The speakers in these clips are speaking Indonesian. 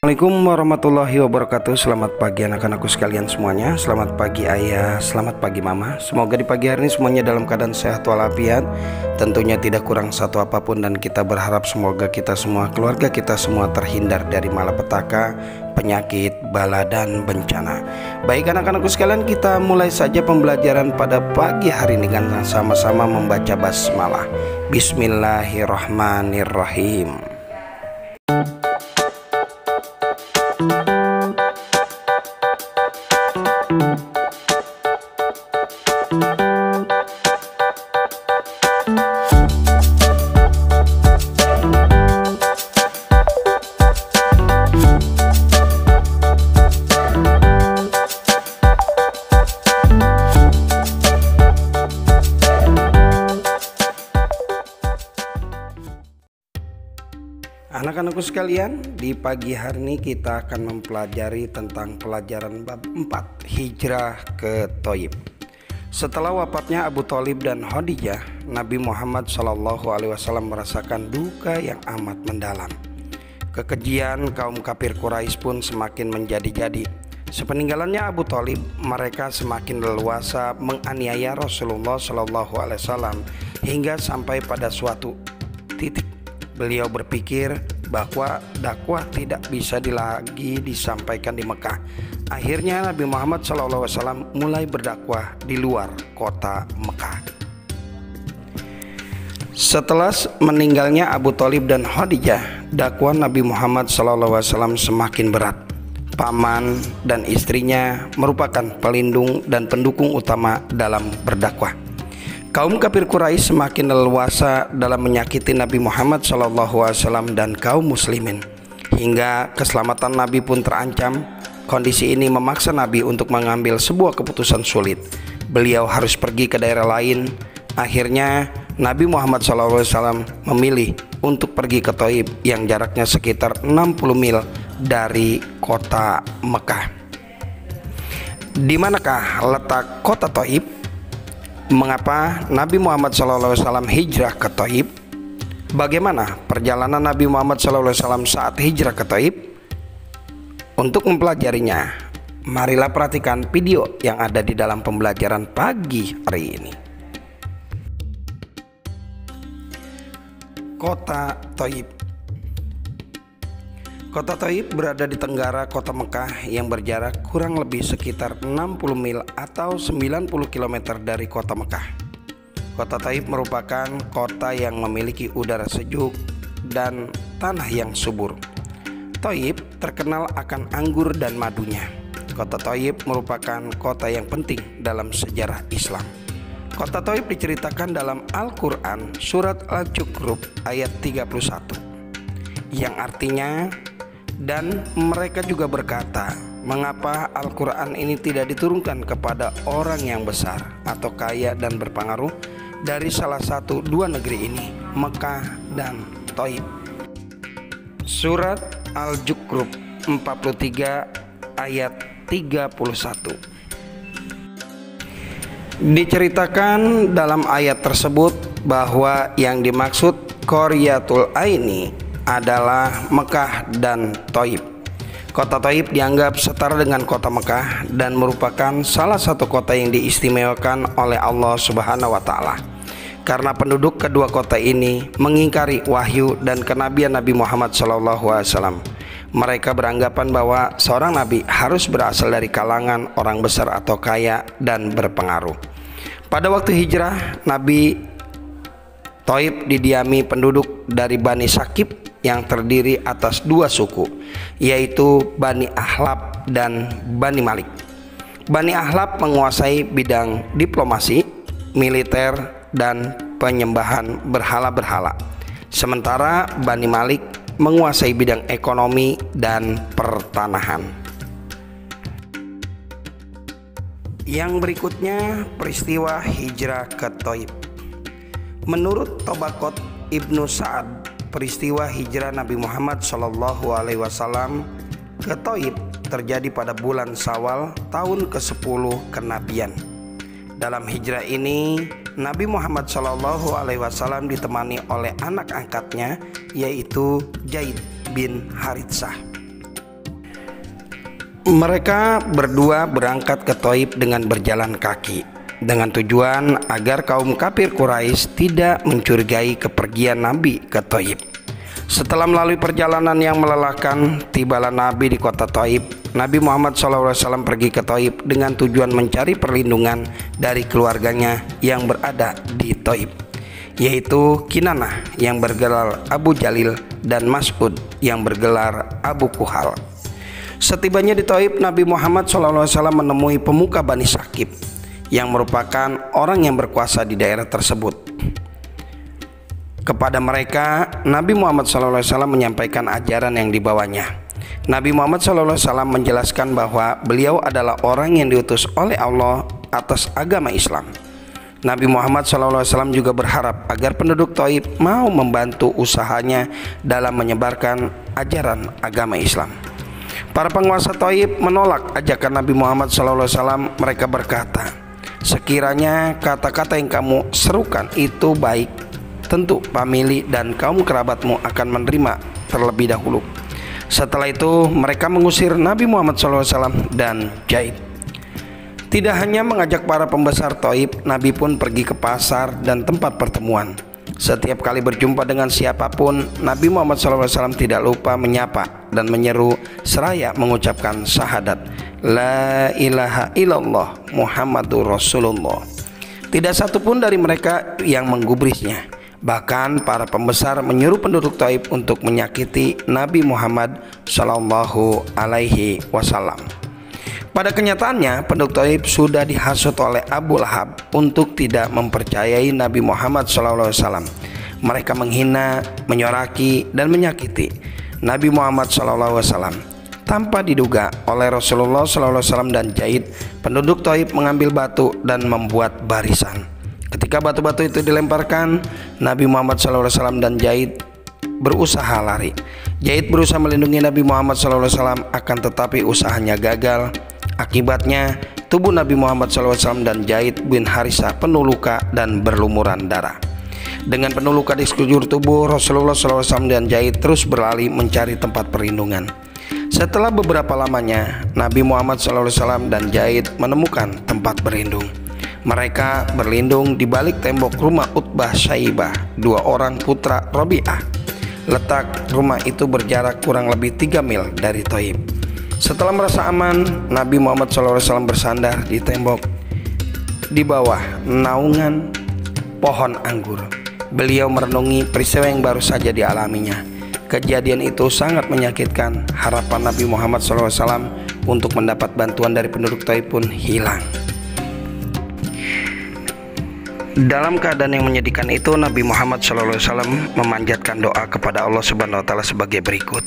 Assalamualaikum warahmatullahi wabarakatuh. Selamat pagi anak-anakku sekalian semuanya. Selamat pagi ayah, selamat pagi mama. Semoga di pagi hari ini semuanya dalam keadaan sehat walafiat. Tentunya tidak kurang satu apapun. Dan kita berharap semoga kita semua, keluarga kita semua terhindar dari malapetaka, penyakit, bala dan bencana. Baik anak-anakku sekalian, kita mulai saja pembelajaran pada pagi hari ini dengan sama-sama membaca basmalah. Bismillahirrahmanirrahim. Anak-anakku sekalian, di pagi hari ini kita akan mempelajari tentang pelajaran bab 4, hijrah ke Thaib. Setelah wafatnya Abu Thalib dan Khadijah, Nabi Muhammad SAW merasakan duka yang amat mendalam. Kekejian kaum kafir Quraisy pun semakin menjadi-jadi. Sepeninggalannya Abu Thalib, mereka semakin leluasa menganiaya Rasulullah SAW hingga sampai pada suatu titik beliau berpikir bahwa dakwah tidak bisa lagi disampaikan di Mekah. Akhirnya Nabi Muhammad SAW mulai berdakwah di luar kota Mekah. Setelah meninggalnya Abu Thalib dan Khadijah, dakwah Nabi Muhammad SAW semakin berat. Paman dan istrinya merupakan pelindung dan pendukung utama dalam berdakwah. Kaum kafir Quraisy semakin leluasa dalam menyakiti Nabi Muhammad SAW dan kaum muslimin, hingga keselamatan Nabi pun terancam. Kondisi ini memaksa Nabi untuk mengambil sebuah keputusan sulit. Beliau harus pergi ke daerah lain. Akhirnya Nabi Muhammad SAW memilih untuk pergi ke Thaib yang jaraknya sekitar 60 mil dari kota Mekah. Di manakah letak kota Thaib? Mengapa Nabi Muhammad SAW hijrah ke Thaib? Bagaimana perjalanan Nabi Muhammad SAW saat hijrah ke Thaib? Untuk mempelajarinya, marilah perhatikan video yang ada di dalam pembelajaran pagi hari ini. Kota Thaib. Kota Thaib berada di tenggara kota Mekah yang berjarak kurang lebih sekitar 60 mil atau 90 km dari kota Mekah. Kota Thaib merupakan kota yang memiliki udara sejuk dan tanah yang subur. Thaib terkenal akan anggur dan madunya. Kota Thaib merupakan kota yang penting dalam sejarah Islam. Kota Thaib diceritakan dalam Al-Quran surat Al-Zukhruf ayat 31, yang artinya, dan mereka juga berkata, mengapa Al-Quran ini tidak diturunkan kepada orang yang besar atau kaya dan berpengaruh dari salah satu dua negeri ini, Mekah dan Thaib. Surat Al-Zukhruf 43 ayat 31. Diceritakan dalam ayat tersebut bahwa yang dimaksud Qaryatul Aini adalah Mekah dan Thaib. Kota Thaib dianggap setara dengan kota Mekah dan merupakan salah satu kota yang diistimewakan oleh Allah Subhanahu wa Ta'ala, karena penduduk kedua kota ini mengingkari wahyu dan kenabian Nabi Muhammad SAW. Mereka beranggapan bahwa seorang nabi harus berasal dari kalangan orang besar atau kaya dan berpengaruh. Pada waktu hijrah, Nabi Thaib didiami penduduk dari Bani Sakib yang terdiri atas dua suku, yaitu Bani Ahlab dan Bani Malik. Bani Ahlab menguasai bidang diplomasi, militer, dan penyembahan berhala-berhala, sementara Bani Malik menguasai bidang ekonomi dan pertanahan. Yang berikutnya, peristiwa hijrah ke Thaib. Menurut Tobaqot Ibnu Sa'ad, peristiwa hijrah Nabi Muhammad SAW ke Thaib terjadi pada bulan Syawal tahun ke-10 kenabian. Dalam hijrah ini, Nabi Muhammad SAW ditemani oleh anak angkatnya, yaitu Zaid bin Haritsah. Mereka berdua berangkat ke Thaif dengan berjalan kaki, dengan tujuan agar kaum kafir Quraisy tidak mencurigai kepergian Nabi ke Thaif. Setelah melalui perjalanan yang melelahkan, tibalah Nabi di kota Thaif. Nabi Muhammad SAW pergi ke Thaif dengan tujuan mencari perlindungan dari keluarganya yang berada di Thaif, yaitu Kinanah yang bergelar Abu Jalil dan Mas'ud yang bergelar Abu Kuhal. Setibanya di Thaif, Nabi Muhammad SAW menemui pemuka Bani Sakif yang merupakan orang yang berkuasa di daerah tersebut. Kepada mereka, Nabi Muhammad SAW menyampaikan ajaran yang dibawanya. Nabi Muhammad SAW menjelaskan bahwa beliau adalah orang yang diutus oleh Allah atas agama Islam. Nabi Muhammad SAW juga berharap agar penduduk Thaif mau membantu usahanya dalam menyebarkan ajaran agama Islam. Para penguasa Thaif menolak ajakan Nabi Muhammad SAW. Mereka berkata, sekiranya kata-kata yang kamu serukan itu baik, tentu famili dan kaum kerabatmu akan menerima terlebih dahulu. Setelah itu mereka mengusir Nabi Muhammad SAW dan Zaid. Tidak hanya mengajak para pembesar Thaif, Nabi pun pergi ke pasar dan tempat pertemuan. Setiap kali berjumpa dengan siapapun, Nabi Muhammad SAW tidak lupa menyapa dan menyeru seraya mengucapkan syahadat La ilaha illallah Muhammadur Rasulullah. Tidak satupun dari mereka yang menggubrisnya. Bahkan para pembesar menyuruh penduduk Thaif untuk menyakiti Nabi Muhammad SAW. Pada kenyataannya, penduduk Thaif sudah dihasut oleh Abu Lahab untuk tidak mempercayai Nabi Muhammad SAW. Mereka menghina, menyoraki, dan menyakiti Nabi Muhammad SAW. Tanpa diduga oleh Rasulullah SAW dan Zaid, penduduk Thaif mengambil batu dan membuat barisan. Ketika batu-batu itu dilemparkan, Nabi Muhammad SAW dan Zaid berusaha lari. Zaid berusaha melindungi Nabi Muhammad SAW, akan tetapi usahanya gagal. Akibatnya tubuh Nabi Muhammad SAW dan Zaid bin Harisah penuh luka dan berlumuran darah. Dengan penuh luka di sekujur tubuh, Rasulullah SAW dan Zaid terus berlari mencari tempat perlindungan. Setelah beberapa lamanya, Nabi Muhammad SAW dan Zaid menemukan tempat berlindung. Mereka berlindung di balik tembok rumah Utbah Syaibah, dua orang putra Rabi'ah. Letak rumah itu berjarak kurang lebih 3 mil dari Thaif. Setelah merasa aman, Nabi Muhammad SAW bersandar di tembok di bawah naungan pohon anggur. Beliau merenungi peristiwa yang baru saja dialaminya. Kejadian itu sangat menyakitkan. Harapan Nabi Muhammad SAW untuk mendapat bantuan dari penduduk Thaif pun hilang. Dalam keadaan yang menyedihkan itu, Nabi Muhammad SAW memanjatkan doa kepada Allah Subhanahu wa Ta'ala sebagai berikut.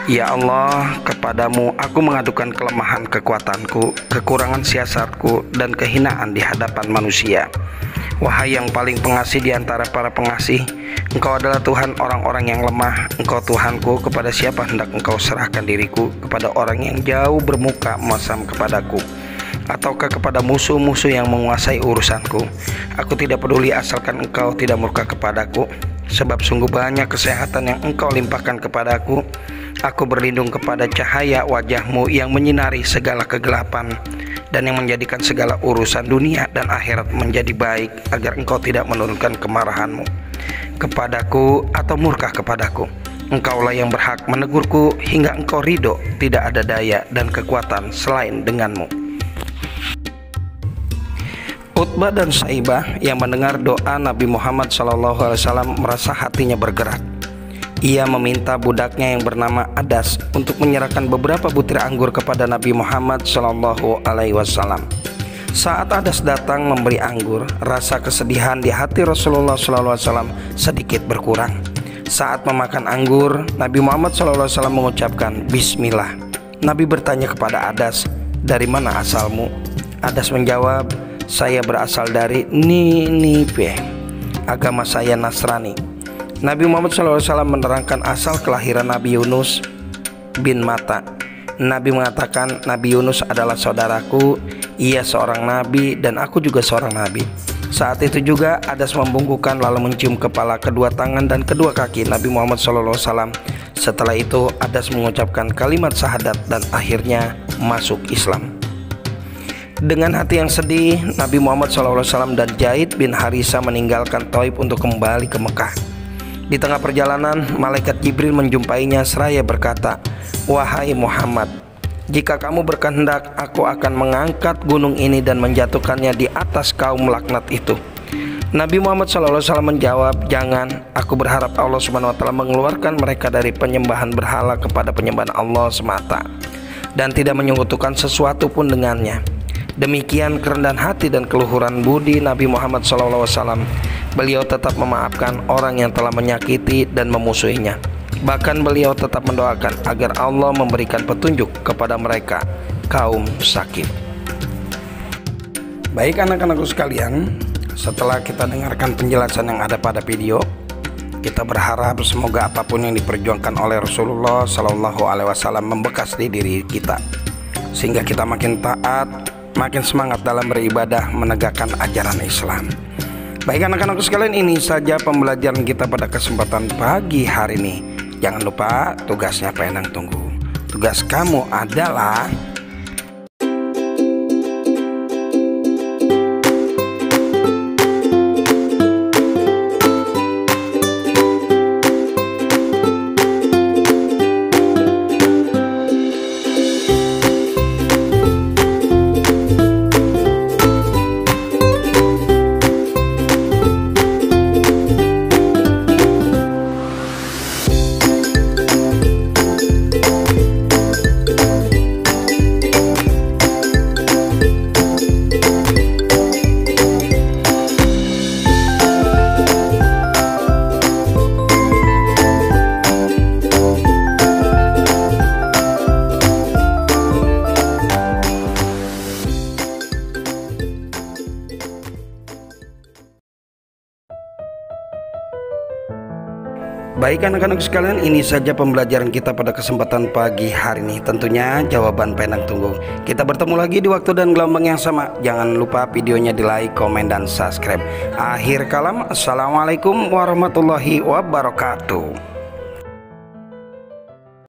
Ya Allah, kepadamu aku mengadukan kelemahan kekuatanku, kekurangan siasatku, dan kehinaan di hadapan manusia. Wahai yang paling pengasih di antara para pengasih, Engkau adalah Tuhan orang-orang yang lemah. Engkau Tuhanku, kepada siapa hendak Engkau serahkan diriku? Kepada orang yang jauh bermuka masam kepadaku, ataukah kepada musuh-musuh yang menguasai urusanku? Aku tidak peduli asalkan Engkau tidak murka kepadaku, sebab sungguh banyak kesehatan yang Engkau limpahkan kepadaku. Aku berlindung kepada cahaya wajah-Mu yang menyinari segala kegelapan dan yang menjadikan segala urusan dunia dan akhirat menjadi baik, agar Engkau tidak menurunkan kemarahan-Mu kepadaku atau murka kepadaku. Engkaulah yang berhak menegurku hingga Engkau ridho. Tidak ada daya dan kekuatan selain dengan-Mu. Utbah dan Syaibah yang mendengar doa Nabi Muhammad SAW merasa hatinya bergerak. Ia meminta budaknya yang bernama Adas untuk menyerahkan beberapa butir anggur kepada Nabi Muhammad SAW. Saat Adas datang memberi anggur, rasa kesedihan di hati Rasulullah SAW sedikit berkurang. Saat memakan anggur, Nabi Muhammad SAW mengucapkan Bismillah. Nabi bertanya kepada Adas, dari mana asalmu? Adas menjawab, saya berasal dari Ninive, agama saya Nasrani. Nabi Muhammad SAW menerangkan asal kelahiran Nabi Yunus bin Matta. Nabi mengatakan, Nabi Yunus adalah saudaraku, ia seorang nabi dan aku juga seorang nabi. Saat itu juga Adas membungkukkan lalu mencium kepala, kedua tangan dan kedua kaki Nabi Muhammad SAW. Setelah itu Adas mengucapkan kalimat syahadat dan akhirnya masuk Islam. Dengan hati yang sedih, Nabi Muhammad SAW dan Zaid bin Harisa meninggalkan Thaif untuk kembali ke Mekah. Di tengah perjalanan, malaikat Jibril menjumpainya seraya berkata, "Wahai Muhammad, jika kamu berkehendak, aku akan mengangkat gunung ini dan menjatuhkannya di atas kaum laknat itu." Nabi Muhammad SAW menjawab, "Jangan, aku berharap Allah SWT mengeluarkan mereka dari penyembahan berhala kepada penyembahan Allah semata dan tidak menyekutukan sesuatu pun dengannya." Demikian kerendahan hati dan keluhuran budi Nabi Muhammad SAW. Beliau tetap memaafkan orang yang telah menyakiti dan memusuhinya. Bahkan beliau tetap mendoakan agar Allah memberikan petunjuk kepada mereka, kaum sakit. Baik anak-anakku sekalian, setelah kita dengarkan penjelasan yang ada pada video, kita berharap semoga apapun yang diperjuangkan oleh Rasulullah SAW membekas di diri kita, sehingga kita makin taat, makin semangat dalam beribadah menegakkan ajaran Islam. Baik anak-anakku sekalian, ini saja pembelajaran kita pada kesempatan pagi hari ini. Jangan lupa tugasnya Penang Tunggu. Tugas kamu adalah Baik anak-anak sekalian, ini saja pembelajaran kita pada kesempatan pagi hari ini. Tentunya jawaban Penang Tunggu. Kita bertemu lagi di waktu dan gelombang yang sama. Jangan lupa videonya di like, komen, dan subscribe. Akhir kalam, assalamualaikum warahmatullahi wabarakatuh.